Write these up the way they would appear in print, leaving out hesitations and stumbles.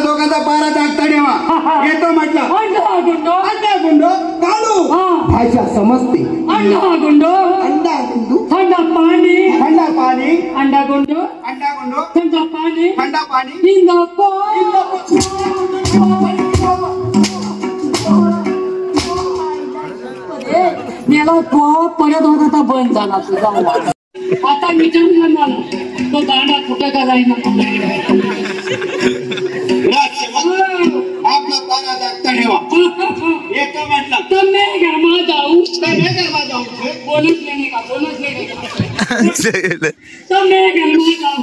दोघांचा पारा जागता ठेवा. येतो म्हटलं. अंडा गुंडो अंडा गुंडो काढू भाषा समजते. अंडा गुंडो अंडा गुंडू थंडा पाणी थंडा पाणी अंडा गुंडो अंडा गुंडो थंडा पाणी थंडा पाणी मला तो परत होता बंद झाला तुझा. आता विचारून मला तो दांडा कुठे का जाईना. आपला पारा जागता ठेवा. येतो म्हटलं. तर मैं घरमा जाऊ बोनस लेने का तो मैं घरमा जाऊ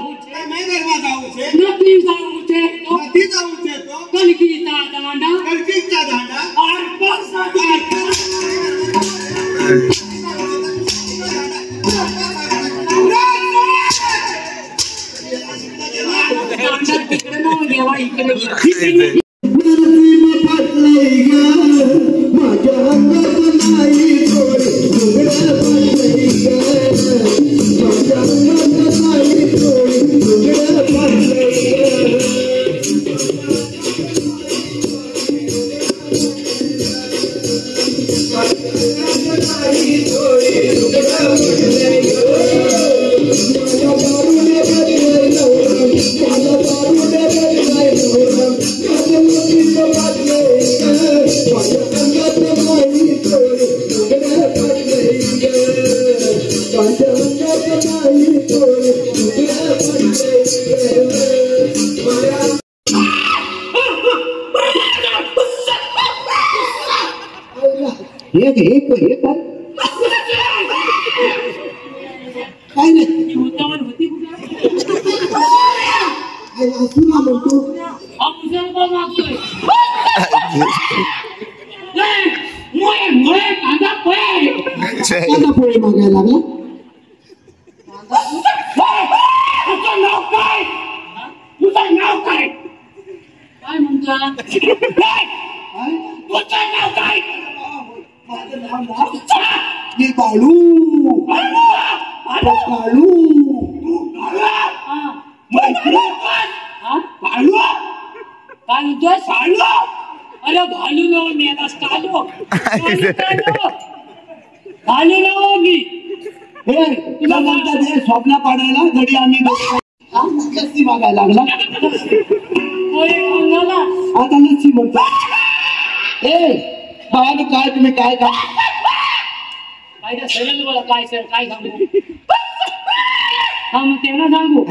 नदी जाऊ तो कलकीचा दांडा और तिकडे ना देवा इकडे काय नाही होती कांदा पोळी मागायला लागला. तुझं नाव काय काय म्हणता तुझं नाव काय मी बाळू बाळू काय म्हणतोय साळू. अरे भालू नाव मी आता कालो भालू नाव मी तुला म्हणतात हे स्वप्न पाडायला घडी आम्ही लस्सी मागायला लागला. आता लस्सी म्हणतो. ए बाळाने काय तुम्ही काय का काय सर बोला काय सर काय सांगू. हा मग त्यांना सांगू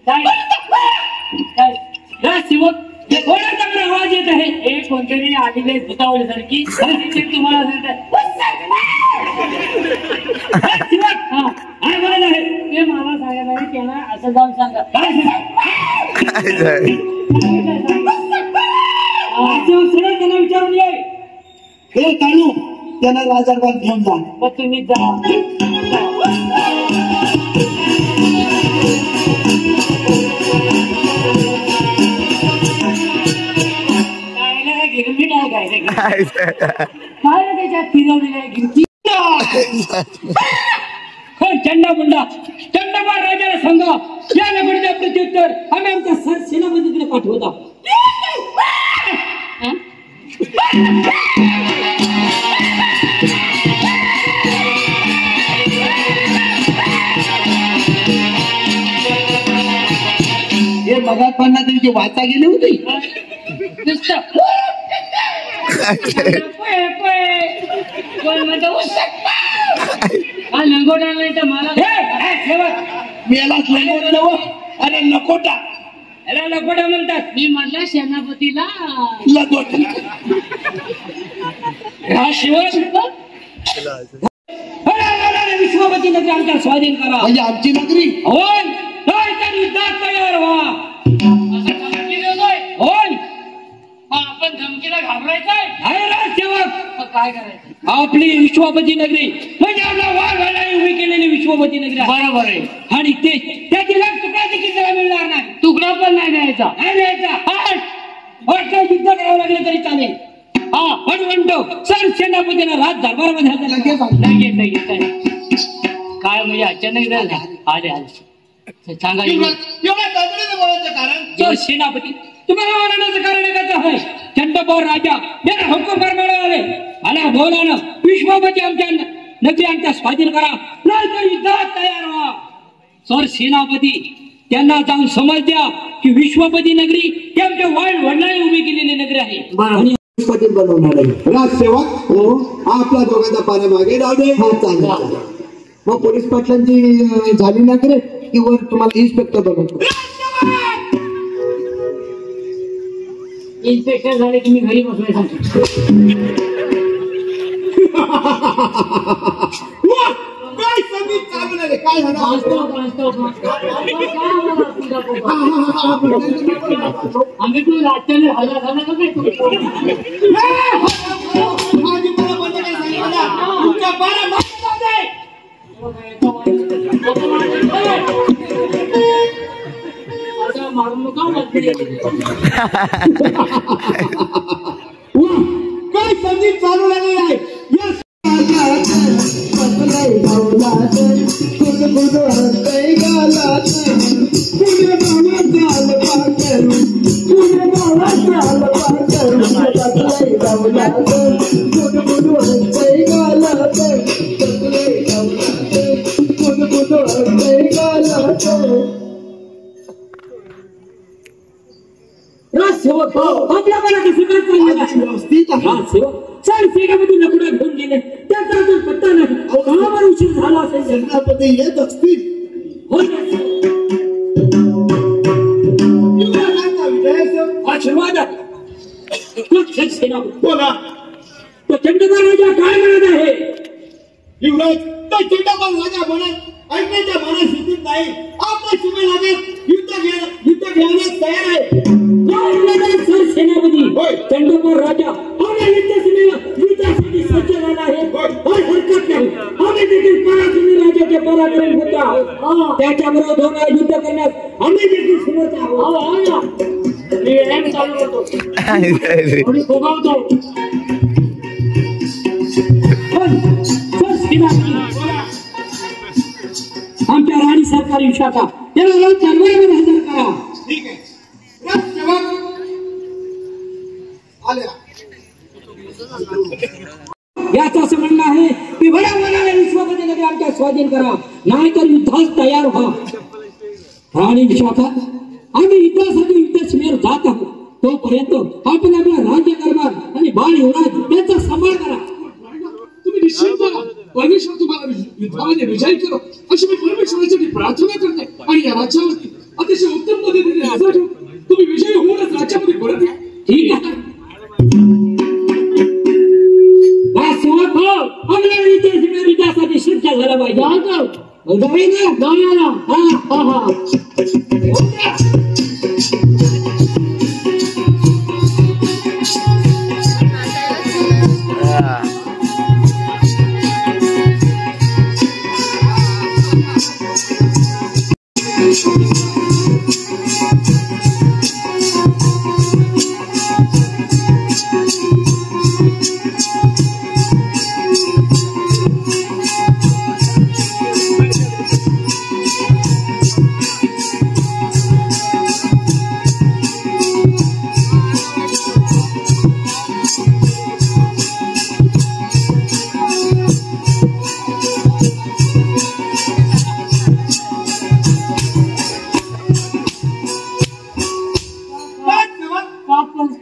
काय काय शिवक थोडा चांगला आवाज येत आहे. एक कोणतरी आलेले भुतावल्यासारखी तुम्हाला काय बोलायला आहे ते मला सांगायला आहे. त्यांना असं जाऊन सांगा काय सरळ त्यांना विचारून ये. हे कानू त्यांना राजाबाद घेऊन जा. मग तुम्ही जा. गिरमी काय त्याच्यात फिरवलेलं आहे गिरकी. चंडा मुंडा चंडाबा राजाला सांगा या नगरीच्या प्रत्युत्तर आम्ही आमच्या सर सेनापतीकडे पाठवत आहोत. हे मगात पण त्यांची वाचा गेली होती. लंगोटा नाही तर मला मेलाच लंगोट अरे लकोटा याला लकोटा म्हणतात. मी म्हटलं सेनापतीला लकोट. हा विश्वपती नगरी आमच्या स्वाधीन करा. म्हणजे आमची नगरी होय युद्धात तयार व्हा. होय आपण धमकीला घाबरायचंय काय करायचं. आपली विश्वपती नगरी म्हणजे आपला वाघ घालाय उभी केलेली विश्वपती नगरी बरोबर आहे. आणि ते त्याची तुकडा देखील त्याला मिळणार नाही. तुकडा पण नाही द्यायचा युद्ध करावं लागलं तरी चालेल. हा पण म्हणतो सर सेनापतीला रात दरबारामध्ये लगेच काय म्हणजे अचानक आले आले सांगा एवढ्या तळमळीने बोलायचं कारण? सर सेनापती, तुम्हाला ओरडण्याचं कारण एकच आहे. चंद्रपूर राजा याला हुकूम फरमावले मला बोलानं विश्वपती आमच्या नगरी आमच्या स्वाधीन करा, नाहीतर युद्धात तयार व्हा. सर सेनापती, त्यांना जाऊन समज द्या की विश्वपती नगरी ही आमच्या वाईट वडिलांनी उभी केलेली नगरी आहे. आणि बनवणार आहे. राजसेवक हो, आपला दोघांचा पाण्या मागे राहू दे. हा चालेल. मग पोलीस पाटलांची झाली ना करे किंवा तुम्हाला इन्स्पेक्टर बनवतो. इन्स्पेक्टर झाले की मी घरी बसवायचं. काय संगीत चालू नाही, काय झालं? आम्ही तू राज्याने हजार झाला का काय तू? मारून काय संगीत चालू झालेलं आहे. सेवक आपल्या मनात व्यवस्थित सर सेनापती लपडा घेऊन गेले, त्याचा अजून पत्ता नाही. कामावर उशीर झाला असेल. सेनापती येत असतील. आशीर्वाद सेनापती बोला. तो चंद्रपूर राजा काय म्हणत आहे? युवराज, तो चंद्रपूर राजा म्हणत ऐकण्याच्या मनस्थितीत नाही. आपल्या सीमेलागत युद्ध घेण्यास तयार आहे. सर सेनापती, चंद्रपूर राजा आपल्या युद्धासाठी सज्ज झाला आहे. हरकत नाही, आम्ही देखील पराक्रमी राजाचे पराक्रम होत आहोत. त्याच्याबरोबर दोन युद्ध करण्यास आम्ही देखील समर्थ आहोत. चालू करतो आणि फोगावतो. आमच्या राणी सरकारी शाखा त्याला रोज जनवरीमध्ये हजर करा. ठीक आहे. राजसेवक आल्या. याचं असं म्हणणं आहे की बड्या मनाने विश्वपती नगरी आमच्या स्वाधीन करा, नाहीतर युद्धास तयार व्हा. राणी शाखा, आम्ही युद्धासाठी युद्ध सीमेवर जात आहोत. तोपर्यंत आपण आपला राज्यकारभार आणि बाळ युवराज यांचा सांभाळ करा. तुम्ही निश्चित करा. परमेश्वर तुम्हाला युद्धामध्ये विजयी करो अशी मी परमेश्वराची प्रार्थना करते. आणि या राज्यावरती अतिशय उत्तम पद्धतीने तुम्ही विजयी होऊनच राज्यामध्ये परत या. ठीक आहे. विद्यासाठी सज्ज झाला पाहिजे.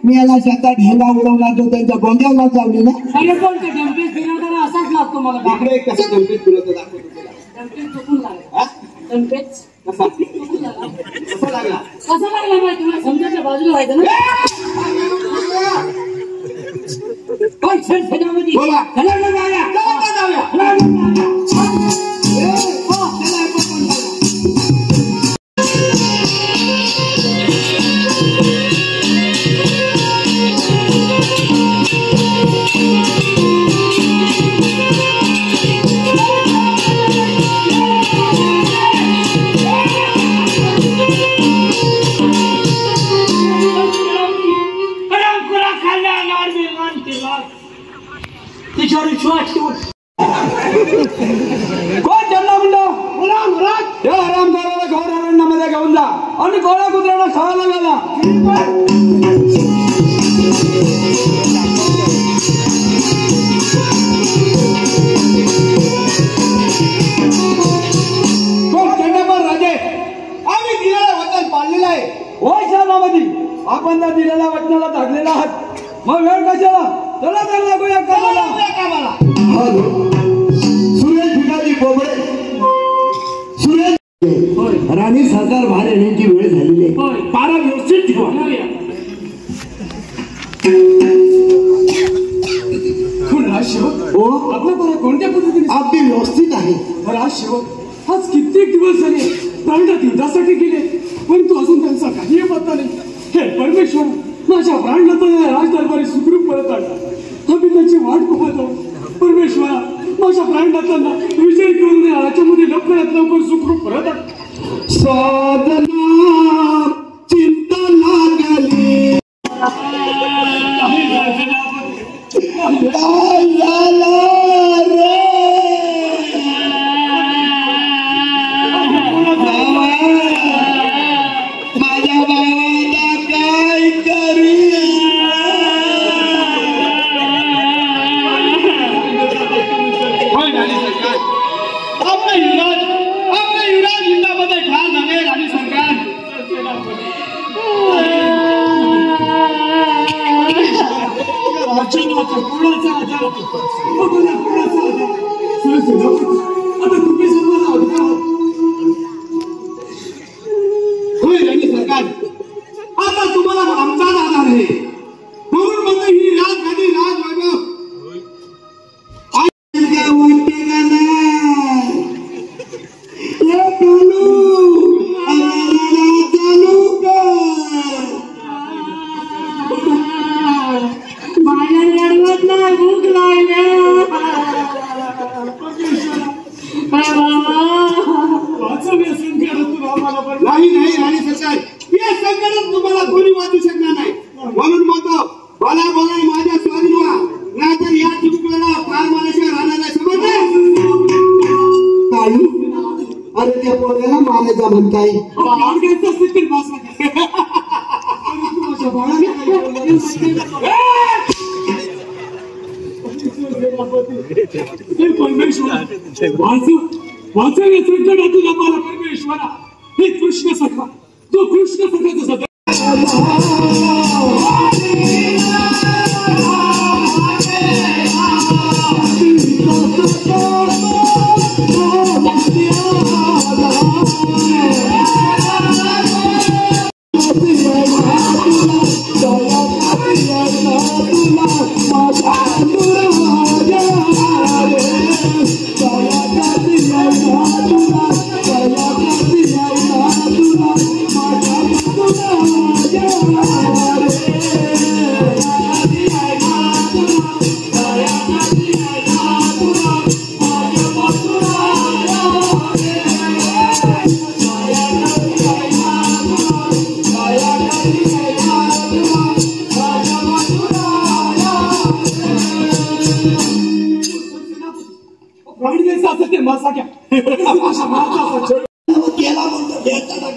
मी याला शेतात ढेंगा उडवला तो त्यांच्या गोंड्याला चावली ना. असाच लागतो मला. इकडे कसं गणपती फुलवतो दाखवतो तुला. चुकून लागला. कसा कसा लागला? कसा लागला माहिती तुम्हाला समजायच्या बाजूला व्हायचं ना. बोला. तिच्यावर विश्वास ठेवून कोण त्यांना म्हणलं? बोला महाराज. या आरामदाराला घोर आपण त्या दिलेल्या वचनाला धाडलेला आहात, मग वेळ कशाला? चला तर लागूया कामाला. सुरेश भिकाजी बोबडे, सुरेश राणी सरकार बाहेर येण्याची वेळ झालेली आहे. पारा व्यवस्थित ठेवा. हो, आपला पारा कोणत्या पद्धतीने? अगदी व्यवस्थित आहे. राजसेवक आज कित्येक दिवस झाले प्राणात युद्धासाठी गेले, परंतु अजून त्यांचा काही पत्ता नाही. हे परमेश्वर, माझ्या प्राणनाथाला राजदरबारी सुखरूप परत आणला. आम्ही त्याची वाट पाहतो. परमेश्वरा, माझ्या प्राणनाथांना विजय करून याच्यामध्ये लवकरात लवकर सुखरूप परत आण. साधना चिंता लागली, आता तुम्हाला आमचाच आधार आहे. म्हणून मग ही राजगादी राजवैभव नाही नाही राणी सरकार, या संकटात तुम्हाला कोणी वाचू शकणार नाही. म्हणून म्हणतो, बोला बोला माझ्या स्वाधीन व्हा, नाहीतर या चिमुकल्याला फार माराशिवाय राहणार नाही. समजले? अरे त्या पोऱ्याला मारायचा म्हणताय. वाचव या संकटातून आम्हाला परमेश्वरा. हे कृष्ण सखा, तो कृष्ण सखाचा सदा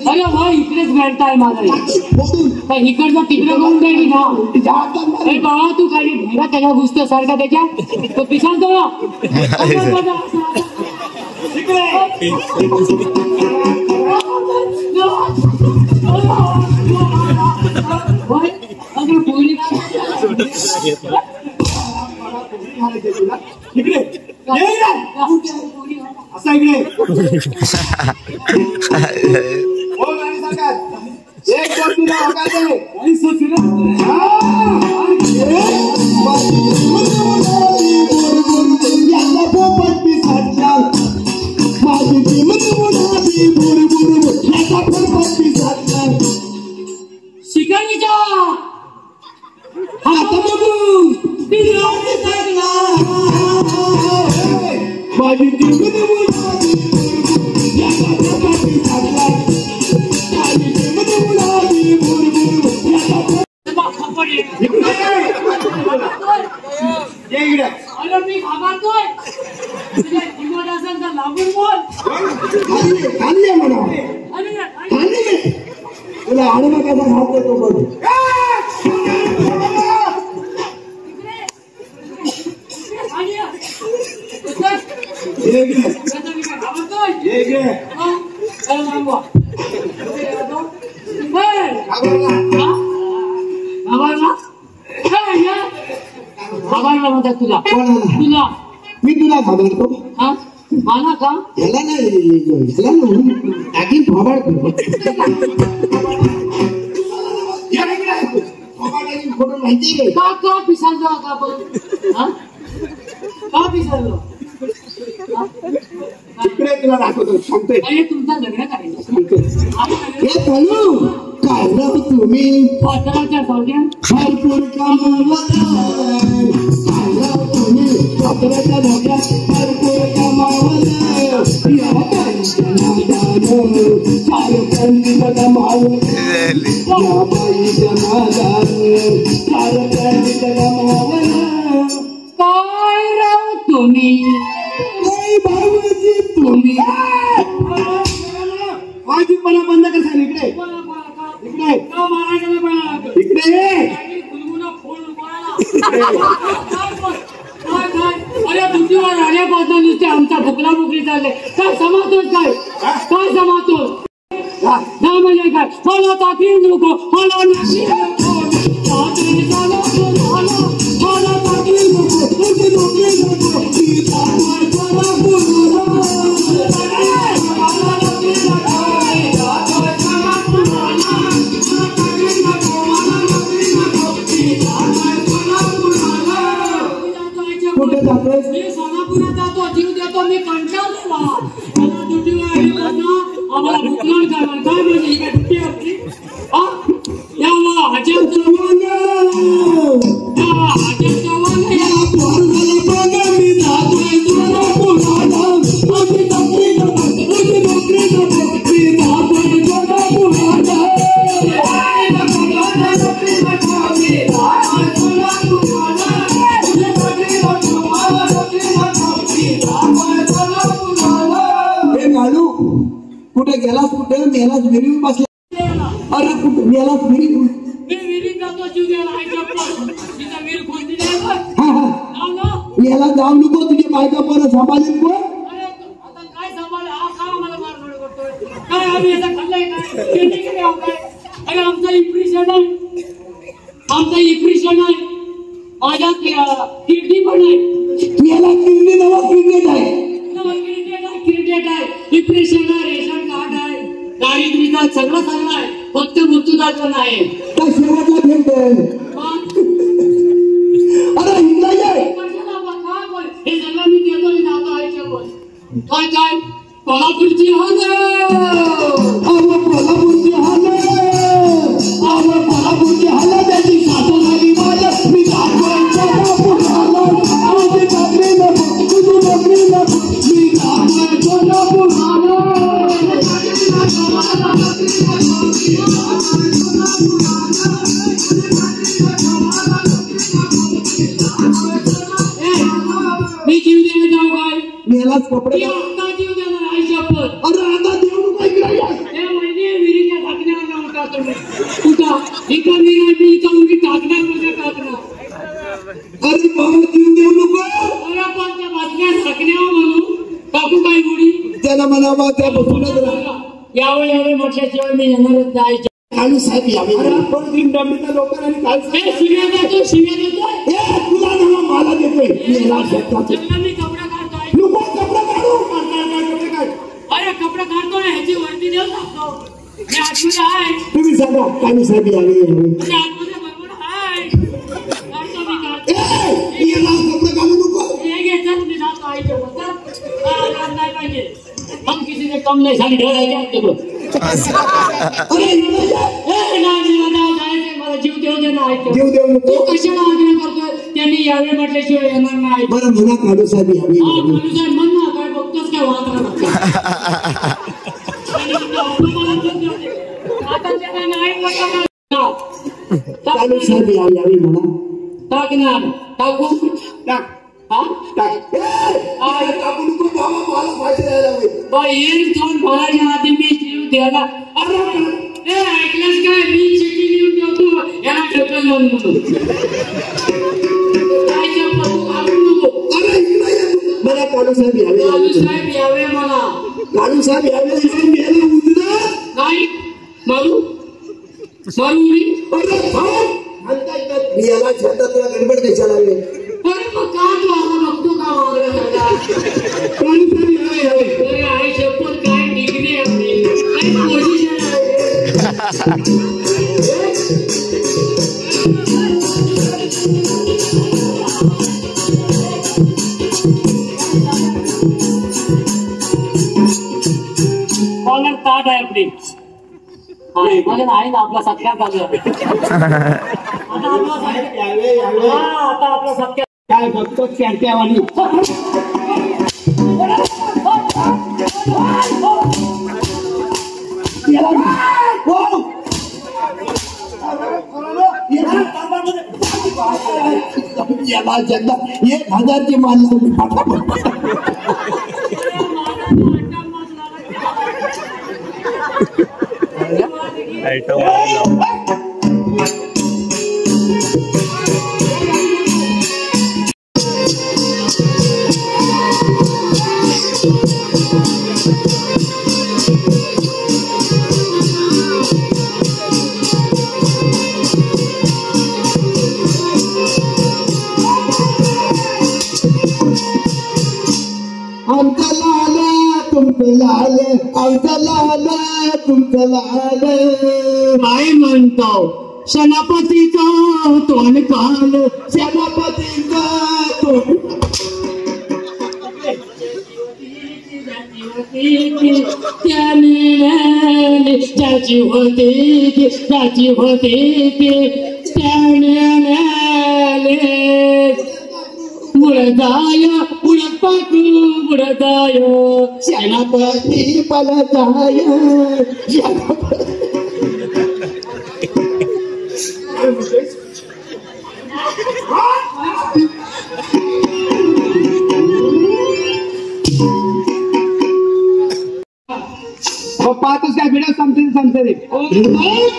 अरे भाई इकडेच भेटताय माझा इकडचं तिकडे म्हणून गेली ना. अरे बाबा तू काही भेगा त्याच्या घुसतो सारखा त्याच्या तो पिसालतो ना. असा इकडे हो राणी सरकार, एक गोष्टीला हकायचे शिकारीच्या हात बघून माझी मी घाबरतोय. असेल तर लागून बोल. खाली म्हणा, तुला आडवा कसा घात देतो बघ. तुला मी तुला घाबरतो मला का ह्याला नाही आधी फोबाडतो माहिती का पिसाळलो का आपण का पिसाळलो इकडे तुला दाखवतो सांगतोय. अरे तुमचं लग्न करायचं हे चालू काय ना तुम्ही पत्राच्या धोक्यात भरपूर कमावलं तुम्ही पत्राच्या धोक्यात भरपूर कमावलं या बाईच्या नादानं चार पंडित गमावलं या बाईच्या नादानं चार पंडित गमावलं काय राव तुम्ही बाबाजी तुम्ही वाजीपणा बंद कर सांग. इकडे इकडे अरे बुद्धीवर आल्यापासून नुसते आमचा भुकला बुकली चालले. काय समातोल काय समातोल ना म्हणजे काय मला ताकी नको मला नशी नको मला ताकी नको तुझी नोकरी नको कुठे जातोय मी सोलापुरात जातो जीव देतो मी कंटाळलेला मला ड्युटीवर आल्यापासून आम्हाला भुकलाण करणार काय म्हणजे काय ड्युटी आपली यावा हजर चव्हाण हजर चव्हाण कुठे गेलास कुठे मेलास विहिरीवर बसला. अरे कुठे मेलास विहिरी मी विहिरीत जातो जीव द्यायला तिथं विहीर खोदली याला जाऊ नको तुझी बायका परत सांभाळेल कोण. अरे आता काय सांभाळ हा का मला मारहाण करतोय काय आम्ही याचा खाल्लाय काय अरे आमचा इम्प्रेशन आहे माझ्या किडनी पण आहे याला किडनी नवा क्रिकेट आहे क्रिकेट आहे डिप्रेशन आहे रेशन कार्ड आहे दारिद्र्य सगळं आहे फक्त मृत्यूदाचं नाही त्या शेवटला भेटते. अरे हिंदा हे सगळं मी देतो आणि जातो आयुष्यभर काय कोल्हापूरची कोल्हापूरची हाल त्याची सासू झाली माझ्या मी मी जीव देणे जाऊ काय मेलाच कपडे आता जीव देणार आयुष्यभर अरे आता देऊ काय हे महिने विहिरीच्या झाकण्यावर उठा तुम्ही उठा इकडे मी इथं उडी टाकणार म्हणजे टाकणार अरे बाबा जीव देऊ नको. अरे पण त्या बातम्या झाकण्यावर म्हणून टाकू काय उडी त्याला म्हणावा त्या बसूनच राहा. यावे म्हटल्याशिवाय मी येणारच जायचे काळू साहेब यावे पण तीन डंबीच्या लोकांनी काय शिव्या देतोय तुला नावा मला देतोय मेला शेतात मी कपडा काढतोय नको कपडा काढू कपडे काढ. अरे कपडा काढतो ना ह्याची वरती देऊ लागतो मी आतमध्ये आहे तुम्ही सांगा काळू साहेब यावे म्हणजे आतमध्ये भरपूर आहे काढतो मी काढतो याला कपडे काढू नको. हे घेतात मी जातो आईच्या बद्दल नाही पाहिजे हम किसी ने कम नहीं सारी ढोल आहे अरे मला जीव देऊ दे ना जीव देऊ नको. तू कशाला आग्रह करतोय त्यांनी यावे म्हटल्याशिवाय येणार नाही बरं म्हणा काळू साहेब यावे म्हण ना काय बघतोच काय वाद काळू साहेब यावे म्हणा. टाकणार टाकू टाक हा टाक टाकू नको बाबा मला फायदा द्यायला एक दोन भराच्या आधी मी जीव द्यायला अरे ए ऐकलंस काय मी चिठी लिहून ठेवतो याला ढकल म्हणून काय शपथ तू घाबरू नको अरे इकडे ये तू. मला काळू साहेब माणूस यावे साहेब यावे मला काळू साहेब यावे इकडे मेला उजला नाही मारू मारू मी अरे भाऊ मी याला छातात तुला गडबड द्यायला लागले अरे मग का तू आम्हाला बघतो का मागला काळू साहेब यावे यावे अरे आई शपथ काय डिग्री आपली काय पोझिशन आहे कॉलर ताट आहे आपली माझ्या आहे ना आपला सत्कार चालू आहे यावे यावे आता आपला सत्कार काय बघतो चॅट्यावानी याला जगदा 1000 चे मान आमचा लाल तुमचं लाल आमचा लाल तुमचं लाल काय म्हणतो सेनापतीचं तोंड काल सेनापतीचा तोंड त्याने ज्याची होती त्याची होती त्याने मुळदाय उडत पाकू मुळदाय सेनापती पलताय पाहतोस काय व्हिडिओ संपते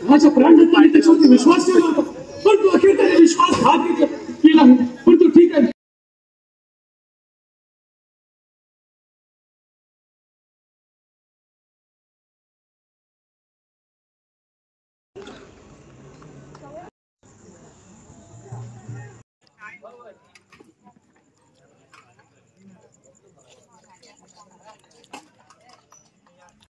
माझ्या प्राणात त्याच्यावरती विश्वास ठेवला होता पण तो अखेर त्याने विश्वासघात केला पण तो ठीक आहे